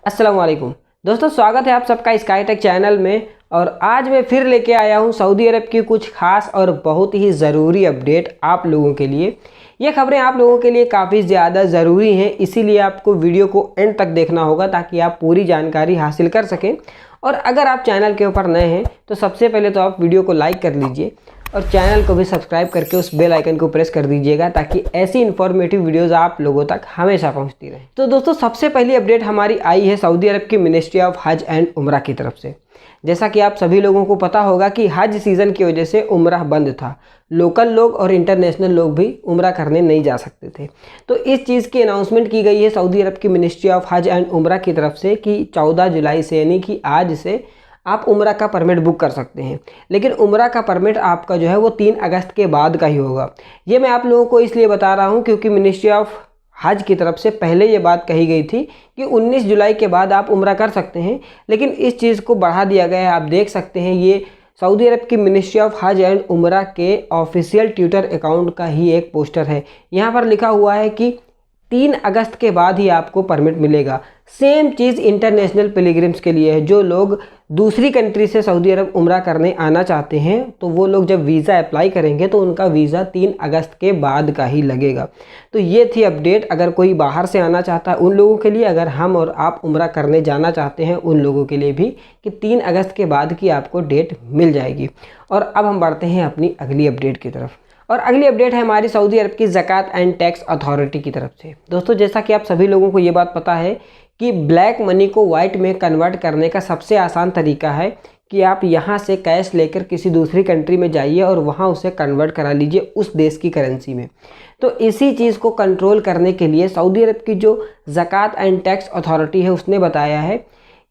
अस्सलाम वालेकुम दोस्तों, स्वागत है आप सबका स्काई टेक चैनल में। और आज मैं फिर लेके आया हूँ सऊदी अरब की कुछ खास और बहुत ही ज़रूरी अपडेट आप लोगों के लिए। ये खबरें आप लोगों के लिए काफ़ी ज़्यादा ज़रूरी हैं, इसीलिए आपको वीडियो को एंड तक देखना होगा ताकि आप पूरी जानकारी हासिल कर सकें। और अगर आप चैनल के ऊपर नए हैं तो सबसे पहले तो आप वीडियो को लाइक कर लीजिए और चैनल को भी सब्सक्राइब करके उस बेल आइकन को प्रेस कर दीजिएगा ताकि ऐसी इन्फॉर्मेटिव वीडियोस आप लोगों तक हमेशा पहुंचती रहे। तो दोस्तों, सबसे पहली अपडेट हमारी आई है सऊदी अरब की मिनिस्ट्री ऑफ हज एंड उम्रा की तरफ से। जैसा कि आप सभी लोगों को पता होगा कि हज सीज़न की वजह से उम्रा बंद था, लोकल लोग और इंटरनेशनल लोग भी उम्रा करने नहीं जा सकते थे। तो इस चीज़ की अनाउंसमेंट की गई है सऊदी अरब की मिनिस्ट्री ऑफ हज एंड उम्रा की तरफ से कि 14 जुलाई से यानी कि आज से आप उम्रा का परमिट बुक कर सकते हैं। लेकिन उम्रा का परमिट आपका जो है वो 3 अगस्त के बाद का ही होगा। ये मैं आप लोगों को इसलिए बता रहा हूँ क्योंकि मिनिस्ट्री ऑफ हज की तरफ से पहले ये बात कही गई थी कि 19 जुलाई के बाद आप उम्रा कर सकते हैं, लेकिन इस चीज़ को बढ़ा दिया गया है। आप देख सकते हैं ये सऊदी अरब की मिनिस्ट्री ऑफ हज एंड उम्रा के ऑफिशियल ट्विटर अकाउंट का ही एक पोस्टर है। यहाँ पर लिखा हुआ है कि 3 अगस्त के बाद ही आपको परमिट मिलेगा। सेम चीज़ इंटरनेशनल पिलग्रिम्स के लिए है। जो लोग दूसरी कंट्री से सऊदी अरब उम्रा करने आना चाहते हैं तो वो लोग जब वीज़ा अप्लाई करेंगे तो उनका वीज़ा 3 अगस्त के बाद का ही लगेगा। तो ये थी अपडेट अगर कोई बाहर से आना चाहता है उन लोगों के लिए, अगर हम और आप उम्रा करने जाना चाहते हैं उन लोगों के लिए भी कि 3 अगस्त के बाद की आपको डेट मिल जाएगी। और अब हम बढ़ते हैं अपनी अगली अपडेट की तरफ। और अगली अपडेट है हमारी सऊदी अरब की ज़कात एंड टैक्स अथॉरिटी की तरफ से। दोस्तों, जैसा कि आप सभी लोगों को ये बात पता है कि ब्लैक मनी को वाइट में कन्वर्ट करने का सबसे आसान तरीका है कि आप यहाँ से कैश लेकर किसी दूसरी कंट्री में जाइए और वहाँ उसे कन्वर्ट करा लीजिए उस देश की करेंसी में। तो इसी चीज़ को कंट्रोल करने के लिए सऊदी अरब की जो ज़कात एंड टैक्स अथॉरिटी है उसने बताया है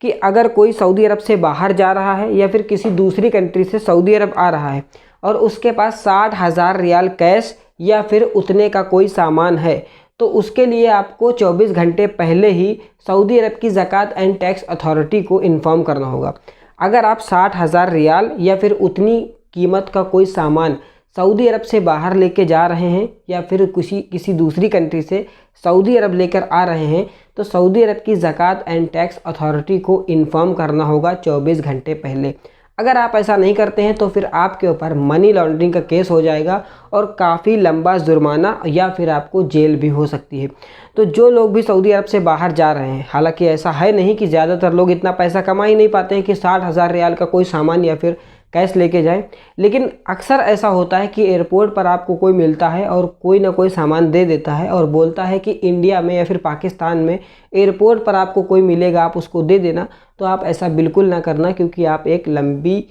कि अगर कोई सऊदी अरब से बाहर जा रहा है या फिर किसी दूसरी कंट्री से सऊदी अरब आ रहा है और उसके पास 60,000 रियाल कैश या फिर उतने का कोई सामान है तो उसके लिए आपको 24 घंटे पहले ही सऊदी अरब की ज़कात एंड टैक्स अथॉरिटी को इन्फॉर्म करना होगा। अगर आप 60,000 रियाल या फिर उतनी कीमत का कोई सामान सऊदी अरब से बाहर लेके जा रहे हैं या फिर किसी दूसरी कंट्री से सऊदी अरब लेकर आ रहे हैं तो सऊदी अरब की ज़कात एंड टैक्स अथॉरिटी को इन्फॉर्म करना होगा 24 घंटे पहले। अगर आप ऐसा नहीं करते हैं तो फिर आपके ऊपर मनी लॉन्ड्रिंग का केस हो जाएगा और काफ़ी लंबा जुर्माना या फिर आपको जेल भी हो सकती है। तो जो लोग भी सऊदी अरब से बाहर जा रहे हैं, हालांकि ऐसा है नहीं कि ज़्यादातर लोग इतना पैसा कमा ही नहीं पाते हैं कि 60,000 रियाल का कोई सामान या फिर कैश लेके जाएं, लेकिन अक्सर ऐसा होता है कि एयरपोर्ट पर आपको कोई मिलता है और कोई ना कोई सामान दे देता है और बोलता है कि इंडिया में या फिर पाकिस्तान में एयरपोर्ट पर आपको कोई मिलेगा, आप उसको दे देना। तो आप ऐसा बिल्कुल ना करना क्योंकि आप एक लंबी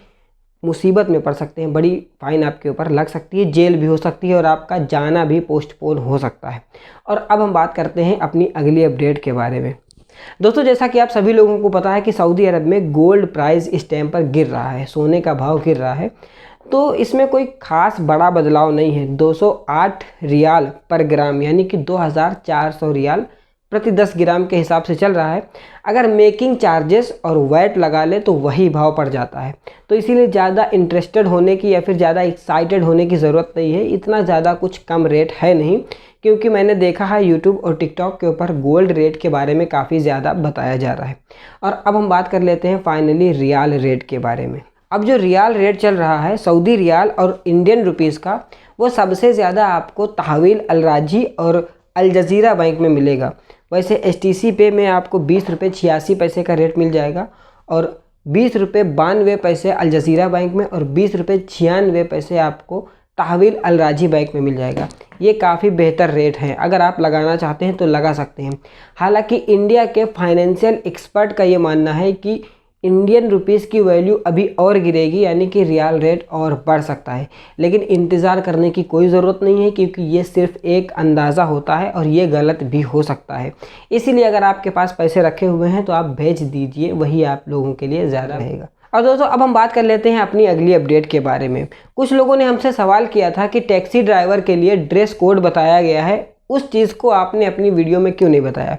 मुसीबत में पड़ सकते हैं, बड़ी फ़ाइन आपके ऊपर लग सकती है, जेल भी हो सकती है और आपका जाना भी पोस्टपोन हो सकता है। और अब हम बात करते हैं अपनी अगली अपडेट के बारे में। दोस्तों, जैसा कि आप सभी लोगों को पता है कि सऊदी अरब में गोल्ड प्राइस इस टाइम पर गिर रहा है, सोने का भाव गिर रहा है। तो इसमें कोई ख़ास बड़ा बदलाव नहीं है। 208 रियाल पर ग्राम यानी कि 2400 रियाल प्रति 10 ग्राम के हिसाब से चल रहा है। अगर मेकिंग चार्जेस और वैट लगा ले तो वही भाव पड़ जाता है। तो इसीलिए ज़्यादा इंटरेस्टेड होने की या फिर ज़्यादा एक्साइटेड होने की ज़रूरत नहीं है। इतना ज़्यादा कुछ कम रेट है नहीं, क्योंकि मैंने देखा है यूट्यूब और टिकटॉक के ऊपर गोल्ड रेट के बारे में काफ़ी ज़्यादा बताया जा रहा है। और अब हम बात कर लेते हैं फाइनली रियाल रेट के बारे में। अब जो रियाल रेट चल रहा है सऊदी रियाल और इंडियन रुपीज़ का, वो सबसे ज़्यादा आपको तहवील अल राजी और अल जज़ीरा बैंक में मिलेगा। वैसे एसटीसी पे में आपको 20 रुपये 86 पैसे का रेट मिल जाएगा और 20 रुपये 92 पैसे अल जज़ीरा बैंक में और 20 रुपये 96 पैसे आपको तहवील अल राजी बैंक में मिल जाएगा। ये काफ़ी बेहतर रेट हैं, अगर आप लगाना चाहते हैं तो लगा सकते हैं। हालांकि इंडिया के फाइनेंशियल एक्सपर्ट का ये मानना है कि इंडियन रुपीज़ की वैल्यू अभी और गिरेगी, यानी कि रियाल रेट और बढ़ सकता है। लेकिन इंतज़ार करने की कोई ज़रूरत नहीं है क्योंकि ये सिर्फ एक अंदाज़ा होता है और ये गलत भी हो सकता है। इसीलिए अगर आपके पास पैसे रखे हुए हैं तो आप भेज दीजिए, वही आप लोगों के लिए ज़्यादा रहेगा। और दोस्तों, अब हम बात कर लेते हैं अपनी अगली अपडेट के बारे में। कुछ लोगों ने हमसे सवाल किया था कि टैक्सी ड्राइवर के लिए ड्रेस कोड बताया गया है, उस चीज़ को आपने अपनी वीडियो में क्यों नहीं बताया।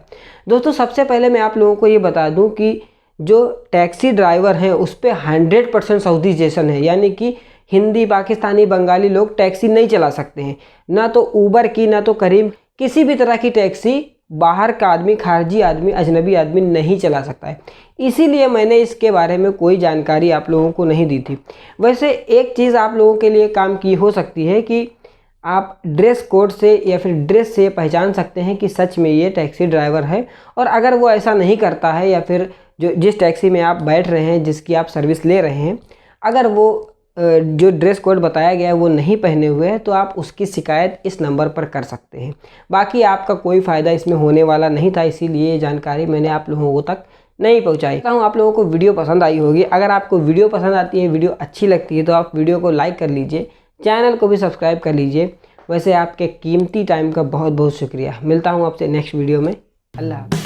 दोस्तों, सबसे पहले मैं आप लोगों को ये बता दूँ कि जो टैक्सी ड्राइवर हैं उस पर 100% साउदीजेशन है, यानी कि हिंदी, पाकिस्तानी, बंगाली लोग टैक्सी नहीं चला सकते हैं। ना तो ऊबर की, ना तो करीम, किसी भी तरह की टैक्सी बाहर का आदमी, खारजी आदमी, अजनबी आदमी नहीं चला सकता है। इसीलिए मैंने इसके बारे में कोई जानकारी आप लोगों को नहीं दी थी। वैसे एक चीज़ आप लोगों के लिए काम की हो सकती है कि आप ड्रेस कोड से या फिर ड्रेस से पहचान सकते हैं कि सच में ये टैक्सी ड्राइवर है। और अगर वो ऐसा नहीं करता है या फिर जिस टैक्सी में आप बैठ रहे हैं, जिसकी आप सर्विस ले रहे हैं, अगर वो जो ड्रेस कोड बताया गया है वो नहीं पहने हुए हैं, तो आप उसकी शिकायत इस नंबर पर कर सकते हैं। बाकी आपका कोई फ़ायदा इसमें होने वाला नहीं था, इसीलिए ये जानकारी मैंने आप लोगों तक नहीं पहुंचाई। हूँ आप लोगों को वीडियो पसंद आई होगी। अगर आपको वीडियो पसंद आती है, वीडियो अच्छी लगती है, तो आप वीडियो को लाइक कर लीजिए, चैनल को भी सब्सक्राइब कर लीजिए। वैसे आपके कीमती टाइम का बहुत बहुत शुक्रिया। मिलता हूँ आपसे नेक्स्ट वीडियो में। अल्लाह हाफ़िज़।